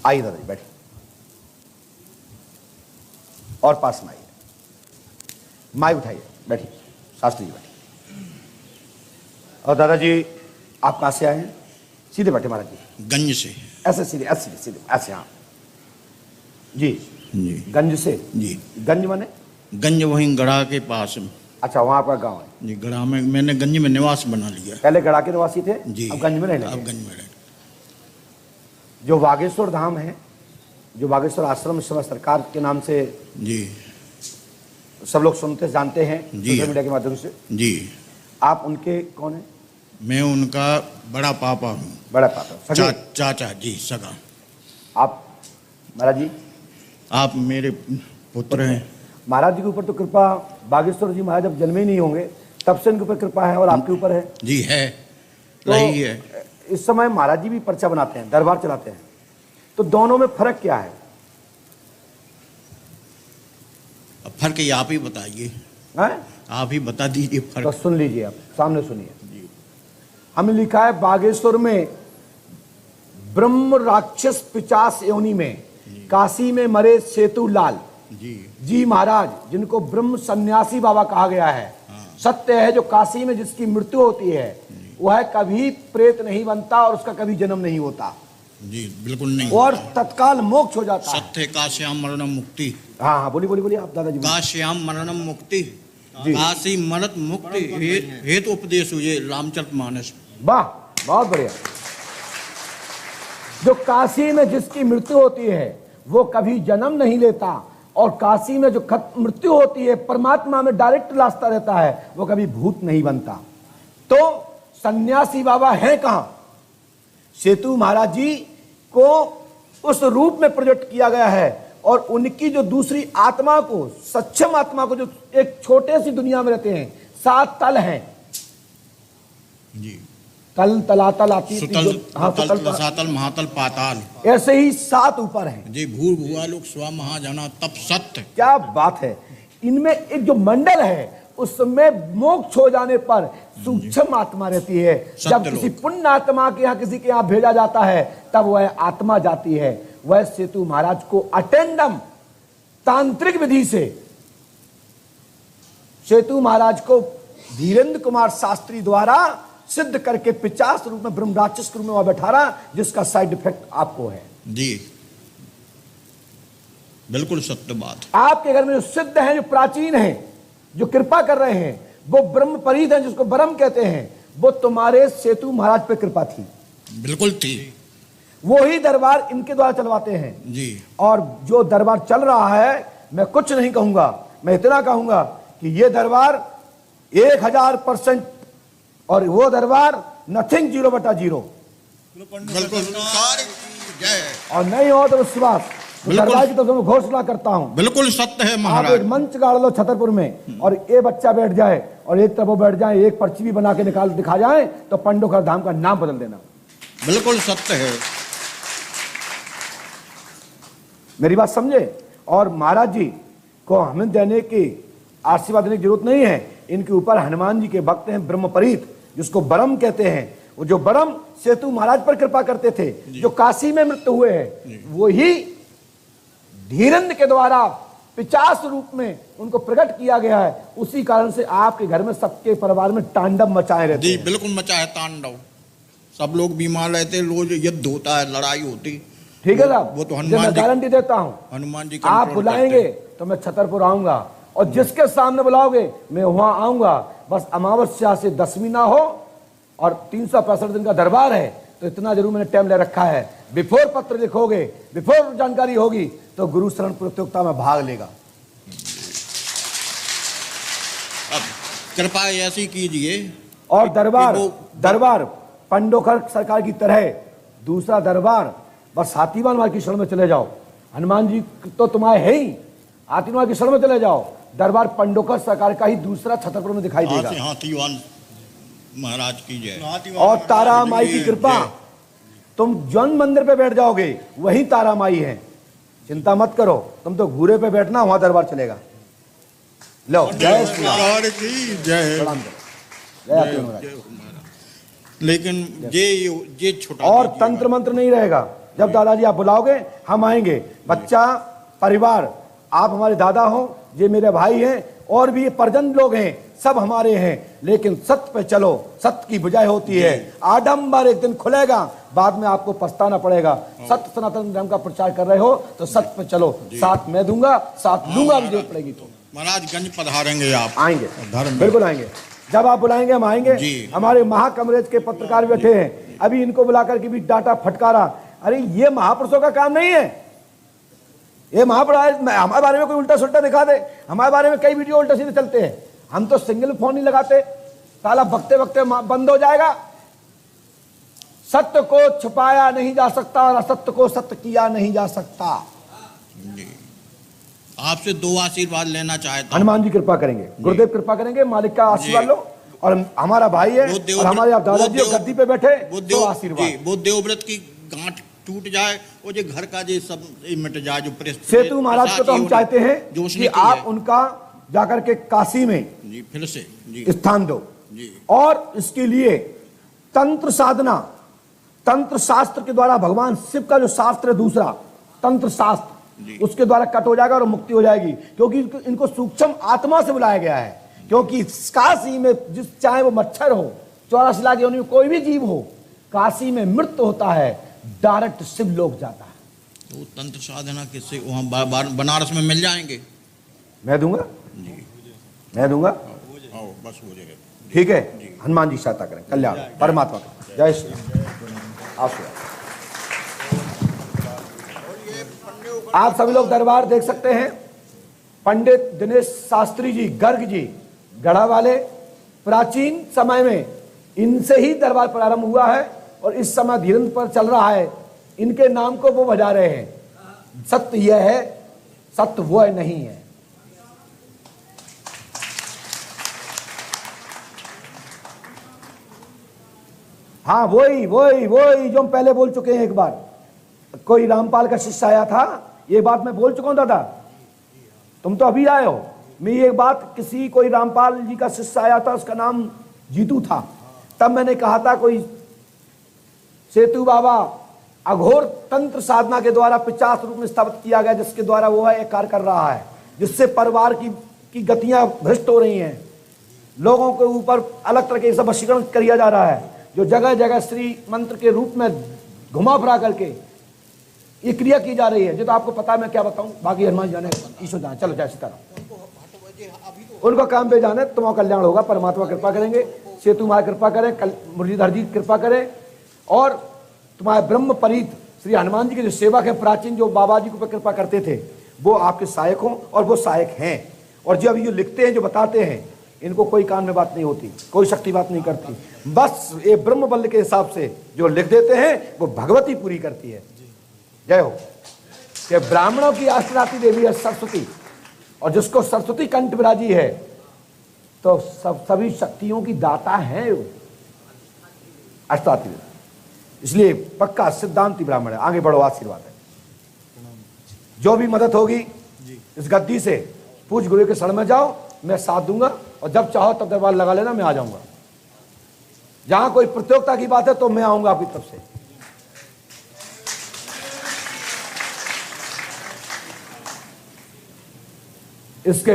आइए दादाजी बैठिए, और पास में आइए, माइक उठाइए, बैठिए, शास्त्री जी बैठिए। और दादाजी आप कहाँ से आए हैं? सीधे बैठे महाराज जी। गंज से। ऐसे सीधे, ऐसे सीधे, ऐसे। हाँ जी जी। गंज से? जी। गंज माने? गंज वहीं गढ़ा के पास में। अच्छा, वहाँ आपका गांव है? जी, गढ़ा में मैंने गंज में निवास बना लिया। पहले गढ़ा के निवासी थे जी, अब गंज में रहने अब लगे। गंज में रहने। जो बागेश्वर धाम है, जो बागेश्वर आश्रम इस समय सरकार के नाम से जी सब लोग सुनते जानते हैं जी सोशल मीडिया के माध्यम से, जी। आप उनके कौन है? मैं उनका बड़ा पापा हूँ। बड़ा पापा, चाचा जी, सगा। आप महाराज जी? आप मेरे पुत्र हैं। महाराज जी के ऊपर तो कृपा, बागेश्वर जी महाराज जब जन्मे ही नहीं होंगे तब से इनके ऊपर कृपा है और आपके ऊपर है जी, है तो रही है। इस समय महाराज जी भी पर्चा बनाते हैं, दरबार चलाते हैं, तो दोनों में फर्क क्या है? अब फर्क ये आप ही बताइए, आप ही बता दीजिए फर्क। तो सुन लीजिए, आप सामने सुनिए। हमने लिखा है बागेश्वर में ब्रह्म राक्षस पिचास योनि में काशी में मरे सेतु लाल जी महाराज, जिनको ब्रह्म सन्यासी बाबा कहा गया है। सत्य है, जो काशी में जिसकी मृत्यु होती है वह कभी प्रेत नहीं बनता और उसका कभी जन्म नहीं होता जी, बिल्कुल नहीं, और तत्काल मोक्ष हो जाता है। सत्य काश्याम मरणम मुक्ति। हाँ हाँ, बोलिए बोलिए बोलिए आप दादाजी। काश्याम मरणम मुक्ति, काशी मरत मुक्ति हेतु उपदेश हुए रामचरितमानस। वाह, बहुत बढ़िया। जो काशी में जिसकी मृत्यु होती है वो कभी जन्म नहीं लेता, और काशी में जो मृत्यु होती है परमात्मा में डायरेक्ट रास्ता रहता है, वो कभी भूत नहीं बनता। तो सन्यासी बाबा हैं कहां? सेतु महाराज जी को उस रूप में प्रोजेक्ट किया गया है, और उनकी जो दूसरी आत्मा को, सक्षम आत्मा को, जो एक छोटे सी दुनिया में रहते हैं, 7 तल हैं जी, तल तलातल आती, हाँ, रसातल महातल पाताल, ऐसे ही 7 ऊपर हैं जी। भूर भुआ लोग स्व महाजना तप सत्य। क्या बात है। इनमें एक जो मंडल है उसमें मोक्ष हो जाने पर सूक्ष्म आत्मा रहती है। जब किसी पुण्य आत्मा के यहाँ, किसी के यहाँ भेजा जाता है तब वह आत्मा जाती है। वह सेतु महाराज को अटेंडम तांत्रिक विधि से सेतु महाराज को धीरेन्द्र कुमार शास्त्री द्वारा सिद्ध करके 50 रूप में ब्रह्म राक्षस के रूप में वह बैठा रहा, जिसका साइड इफेक्ट आपको है जी। बिल्कुल सत्य बात। आपके घर में जो सिद्ध हैं, जो प्राचीन हैं, जो कृपा कर रहे हैं, वो ब्रह्म परीत हैं, जिसको ब्रह्म कहते हैं, वो तुम्हारे सेतु महाराज पे कृपा थी। बिल्कुल थी। वो ही दरबार इनके द्वारा चलवाते हैं जी। और जो दरबार चल रहा है, मैं कुछ नहीं कहूंगा, मैं इतना कहूंगा कि ये दरबार 1000%, और वो दरबार नथिंग 0/0। और नहीं हो तो विश्वास, दरबार की तरफ मैं घोषणा करता हूं, बिल्कुल सत्य है महाराज। आप एक मंच गाड़ लो छतरपुर में, और ये बच्चा बैठ जाए और एक तरफ वो बैठ जाए, एक पर्ची भी बना के निकाल दिखा जाए, तो पंडोखर धाम का नाम बदल देना। बिल्कुल सत्य है, मेरी बात समझे। और महाराज जी को हमें देने की, आशीर्वाद देने की जरूरत नहीं है। इनके ऊपर हनुमान जी के भक्त हैं ब्रह्मपरीत, जिसको ब्रह्म कहते हैं। वो जो ब्रह्म सेतु महाराज पर कृपा करते थे, जो काशी में मृत्यु हुए हैं, वही धीरेन्द्र के द्वारा 50 रूप में उनको प्रकट किया गया है। उसी कारण से आपके घर में, सबके परिवार में तांडव मचाए रहते हैं। बिल्कुल मचा है तांडव। सब लोग बीमार रहते, रोज युद्ध होता है, लड़ाई होती। ठीक है साहब, वो तो हनुमान जी गारंटी देता हूं, हनुमान जी आप बुलाएंगे तो मैं छतरपुर आऊंगा, और जिसके सामने बुलाओगे मैं वहां आऊंगा। बस अमावस्या से दशमी ना हो, और 365 दिन का दरबार है, तो इतना जरूर मैंने टाइम ले रखा है। बिफोर पत्र लिखोगे, बिफोर जानकारी होगी, तो गुरु शरण प्रतियोगिता में भाग लेगा। अब कृपा ऐसी कीजिए। और दरबार पंडोखर सरकार की तरह दूसरा दरबार, बस हाथीवान मार की शरण में चले जाओ। हनुमान जी तो तुम्हारे है ही, हाथीवान की शरण में चले जाओ, दरबार पंडोखर सरकार का ही दूसरा छतरपुर में दिखाई देगा। हाथीवान महाराज की जय। और तारा माई की कृपा, तुम जौन मंदिर पे बैठ जाओगे वही तारा माई है, चिंता मत करो। तुम तो घूरे पे बैठना, वहां दरबार चलेगा। लो, जय श्री राम। लेकिन ये छोटा और तंत्र मंत्र नहीं रहेगा, जब दादाजी आप बुलाओगे हम आएंगे। बच्चा, परिवार, आप हमारे दादा हो, ये मेरे भाई हैं, और भी ये परिजन लोग हैं, सब हमारे हैं, लेकिन सत्य पे चलो। सत्य की बुझाई होती है। आडंबर एक दिन खुलेगा, बाद में आपको पछताना पड़ेगा। सत्य सनातन धर्म का प्रचार कर रहे हो तो सत्य पे चलो, साथ मैं दूंगा, साथ लूंगा भी जरूरत पड़ेगी तो। महाराजगंज पधारेंगे आप? आएंगे, धर्म बिल्कुल आएंगे। जब आप बुलाएंगे हम आएंगे। हमारे महाकमरेज के पत्रकार बैठे हैं, अभी इनको बुलाकर के भी डाटा फटकारा। अरे ये महापुरुषों का काम नहीं है। ये महापुरुष हमारे बारे में कोई उल्टा सुल्टा दिखा दे, हमारे बारे में कई वीडियो उल्टा सीधे चलते हैं, हम तो सिंगल फोन नहीं लगाते, साला बकते बकते बंद हो जाएगा। सत्य को छुपाया नहीं जा सकता और असत्य को सत्य किया नहीं जा सकता। आपसे 2 आशीर्वाद लेना चाहता हूं। हनुमान जी कृपा करेंगे, गुरुदेव कृपा करेंगे, मालिक का आशीर्वाद लो, और हमारा भाई है और हमारे आप दादाजी गद्दी पे बैठे तो आशीर्वाद। वो देवव्रत की गांठ टूट जाए, वो जो घर का जो सब मिट जाए, जो सेतु महाराज को तो हम चाहते हैं कि आप उनका जाकर के काशी में जी फिर से स्थान दो जी। और इसके लिए तंत्र साधना, तंत्र शास्त्र के द्वारा भगवान शिव का जो शास्त्र है दूसरा तंत्र शास्त्र, उसके द्वारा कट हो जाएगा और मुक्ति हो जाएगी। क्योंकि इनको सूक्ष्म आत्मा से बुलाया गया है। क्योंकि काशी में जिस चाहे वो मच्छर हो, 84 लाख योनि में कोई भी जीव हो, काशी में मृत्यु होता है, डायरेक्ट शिव लोक जाता है। तो तंत्र साधना किससे वहां बनारस में मिल जाएंगे? मैं दूंगा जी, मैं दूंगा। आओ बस हो जाएगा। ठीक है, हनुमान जी सहायता करें, कल्याण परमात्मा का। जय श्री राम। आप सभी लोग दरबार देख सकते हैं। पंडित दिनेश शास्त्री जी, गर्ग जी, गढ़ा वाले, प्राचीन समय में इनसे ही दरबार प्रारंभ हुआ है और इस समय धीरे पर चल रहा है। इनके नाम को वो बजा रहे हैं। सत्य यह है, सत्य वो है नहीं है। हाँ, वही वही वही जो हम पहले बोल चुके हैं। एक बार कोई रामपाल का शिष्य आया था, ये बात मैं बोल चुका हूं दादा, तुम तो अभी आए हो। मैं ये बात, किसी कोई रामपाल जी का शिष्य आया था, उसका नाम जीतू था। तब मैंने कहा था कोई सेतु बाबा अघोर तंत्र साधना के द्वारा 50 रूप में स्थापित किया गया, जिसके द्वारा वो है एक कार्य कर रहा है, जिससे परिवार की गतियां भ्रष्ट हो रही हैं, लोगों के ऊपर अलग तरह के सब वशीकरण किया जा रहा है, जो जगह जगह श्री मंत्र के रूप में घुमा फिरा करके ये क्रिया की जा रही है। जो तो आपको पता है, मैं क्या बताऊं, बाकी हनुमान जाने, ईश्वर जाने। चलो जय सीताराम। उनको काम पे जाने, तुम्हारा कल्याण होगा, परमात्मा कृपा करेंगे, सेतु माँ कृपा करें, मुरलीधर जी कृपा करें, और तुम्हारे ब्रह्म परीत श्री हनुमान जी के जो सेवक है प्राचीन, जो बाबा जी को कृपा करते थे, वो आपके सहायक हों, और वो सहायक हैं। और जो अभी जो लिखते हैं, जो बताते हैं, इनको कोई कान में बात नहीं होती, कोई शक्ति बात नहीं करती। बस ये ब्रह्म बल के हिसाब से जो लिख देते हैं वो भगवती पूरी करती है। जय हो। कि ब्राह्मणों की अष्टरात्रि देवी है सरस्वती, और जिसको सरस्वती कंठ विराजी है तो सभी शक्तियों की दाता है वो अष्टरात्रि देवी। इसलिए पक्का सिद्धांति ब्राह्मण है। आगे बढ़ो, आशीर्वाद है। जो भी मदद होगी इस गद्दी से पूज गुरु के शरण में जाओ, मैं साथ दूंगा, और जब चाहो तब दरबार लगा लेना, मैं आ जाऊंगा। जहां कोई प्रतियोगिता की बात है तो मैं आऊंगा आपकी तरफ से। इसके